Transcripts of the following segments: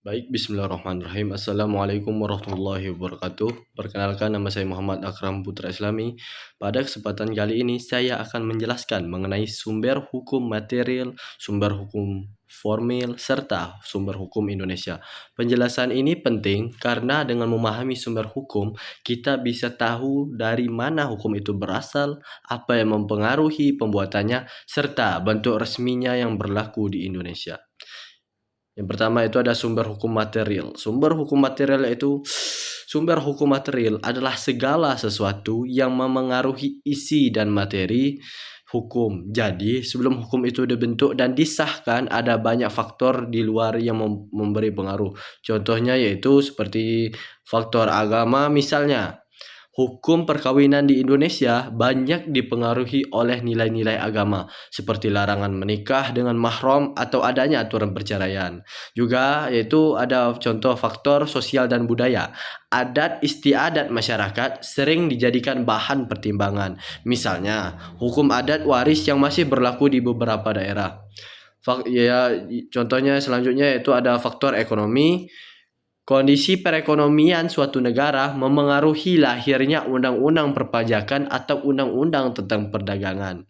Baik, bismillahirrahmanirrahim. Assalamualaikum warahmatullahi wabarakatuh. Perkenalkan, nama saya Muhammad Akram Putra Islami. Pada kesempatan kali ini, saya akan menjelaskan mengenai sumber hukum material, sumber hukum formil, serta sumber hukum Indonesia. Penjelasan ini penting karena dengan memahami sumber hukum, kita bisa tahu dari mana hukum itu berasal, apa yang mempengaruhi pembuatannya, serta bentuk resminya yang berlaku di Indonesia. Yang pertama itu ada sumber hukum material. Sumber hukum material itu sumber hukum material adalah segala sesuatu yang memengaruhi isi dan materi hukum. Jadi, sebelum hukum itu dibentuk dan disahkan, ada banyak faktor di luar yang memberi pengaruh. Contohnya yaitu seperti faktor agama misalnya. Hukum perkawinan di Indonesia banyak dipengaruhi oleh nilai-nilai agama, seperti larangan menikah dengan mahram atau adanya aturan perceraian. Juga yaitu ada contoh faktor sosial dan budaya. Adat istiadat masyarakat sering dijadikan bahan pertimbangan. Misalnya, hukum adat waris yang masih berlaku di beberapa daerah. Contohnya selanjutnya yaitu ada faktor ekonomi. Kondisi perekonomian suatu negara memengaruhi lahirnya undang-undang perpajakan atau undang-undang tentang perdagangan.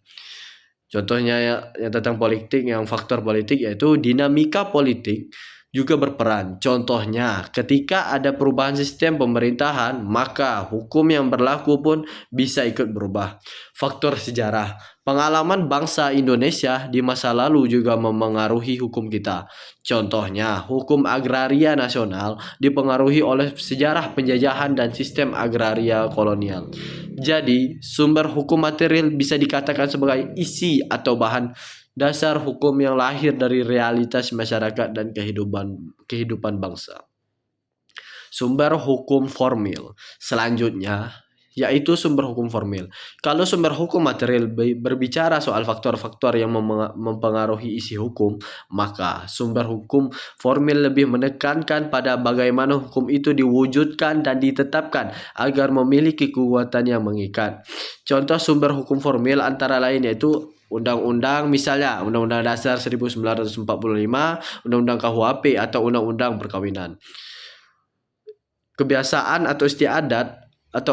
Contohnya yang tentang politik, yang faktor politik yaitu dinamika politik juga berperan. Contohnya, ketika ada perubahan sistem pemerintahan, maka hukum yang berlaku pun bisa ikut berubah. Faktor sejarah. Pengalaman bangsa Indonesia di masa lalu juga memengaruhi hukum kita. Contohnya, hukum agraria nasional dipengaruhi oleh sejarah penjajahan dan sistem agraria kolonial. Jadi, sumber hukum material bisa dikatakan sebagai isi atau bahan dasar hukum yang lahir dari realitas masyarakat dan kehidupan bangsa. Sumber hukum formil. Selanjutnya, yaitu sumber hukum formil. Kalau sumber hukum material berbicara soal faktor-faktor yang mempengaruhi isi hukum, maka sumber hukum formil lebih menekankan pada bagaimana hukum itu diwujudkan dan ditetapkan agar memiliki kekuatan yang mengikat. Contoh sumber hukum formil antara lain yaitu undang-undang, misalnya Undang-Undang Dasar 1945, Undang-Undang KUHP atau Undang-Undang Perkawinan. Kebiasaan atau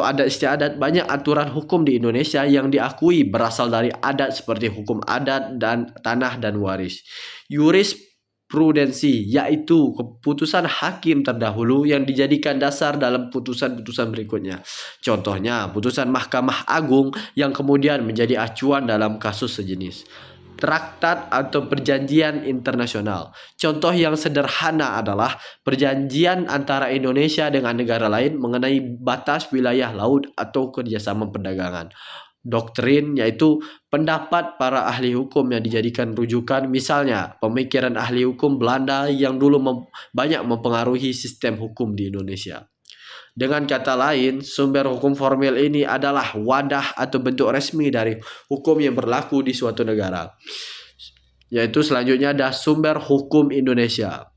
adat istiadat, banyak aturan hukum di Indonesia yang diakui berasal dari adat seperti hukum adat dan tanah dan waris. Jurisprudensi yaitu keputusan hakim terdahulu yang dijadikan dasar dalam putusan-putusan berikutnya. Contohnya, putusan Mahkamah Agung yang kemudian menjadi acuan dalam kasus sejenis. Traktat atau perjanjian internasional. Contoh yang sederhana adalah perjanjian antara Indonesia dengan negara lain mengenai batas wilayah laut atau kerjasama perdagangan. Doktrin yaitu pendapat para ahli hukum yang dijadikan rujukan, misalnya pemikiran ahli hukum Belanda yang dulu banyak mempengaruhi sistem hukum di Indonesia. Dengan kata lain, sumber hukum formil ini adalah wadah atau bentuk resmi dari hukum yang berlaku di suatu negara. Yaitu selanjutnya ada sumber hukum Indonesia.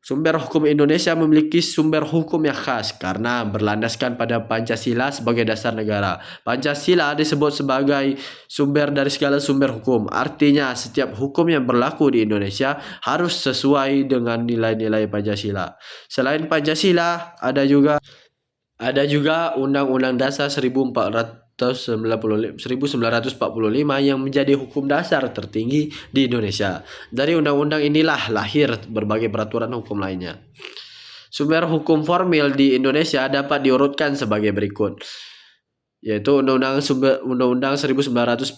Sumber hukum Indonesia memiliki sumber hukum yang khas karena berlandaskan pada Pancasila sebagai dasar negara. Pancasila disebut sebagai sumber dari segala sumber hukum. Artinya setiap hukum yang berlaku di Indonesia harus sesuai dengan nilai-nilai Pancasila. Selain Pancasila, ada juga Undang-Undang Dasar 1945 yang menjadi hukum dasar tertinggi di Indonesia. Dari undang-undang inilah lahir berbagai peraturan hukum lainnya. Sumber hukum formil di Indonesia dapat diurutkan sebagai berikut, yaitu Undang-Undang 1945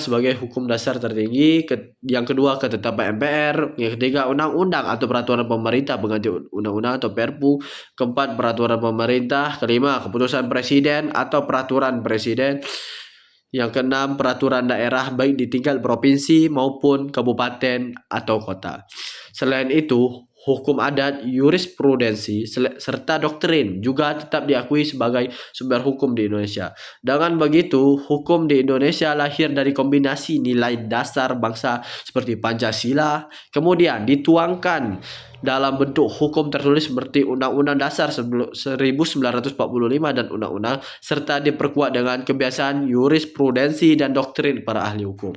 sebagai hukum dasar tertinggi, yang kedua ketetapan MPR, yang ketiga undang-undang atau peraturan pemerintah pengganti undang-undang atau Perpu, keempat peraturan pemerintah, kelima keputusan presiden atau peraturan presiden, yang keenam peraturan daerah baik di tingkat provinsi maupun kabupaten atau kota. Selain itu, hukum adat, jurisprudensi, serta doktrin juga tetap diakui sebagai sumber hukum di Indonesia. Dengan begitu, hukum di Indonesia lahir dari kombinasi nilai dasar bangsa seperti Pancasila, kemudian dituangkan dalam bentuk hukum tertulis seperti Undang-Undang Dasar 1945 dan Undang-Undang, serta diperkuat dengan kebiasaan jurisprudensi dan doktrin para ahli hukum.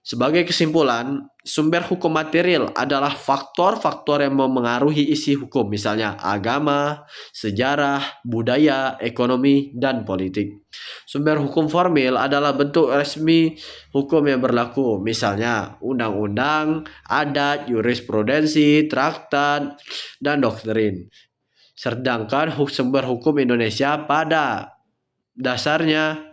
Sebagai kesimpulan, sumber hukum material adalah faktor-faktor yang memengaruhi isi hukum, misalnya agama, sejarah, budaya, ekonomi, dan politik. Sumber hukum formil adalah bentuk resmi hukum yang berlaku, misalnya undang-undang, adat, jurisprudensi, traktat, dan doktrin. Sedangkan sumber hukum Indonesia dasarnya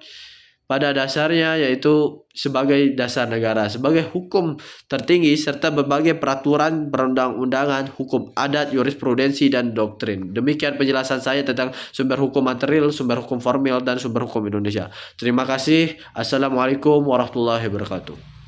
pada dasarnya yaitu sebagai dasar negara, sebagai hukum tertinggi serta berbagai peraturan perundang-undangan, hukum adat, jurisprudensi, dan doktrin. Demikian penjelasan saya tentang sumber hukum material, sumber hukum formil, dan sumber hukum Indonesia. Terima kasih. Assalamualaikum warahmatullahi wabarakatuh.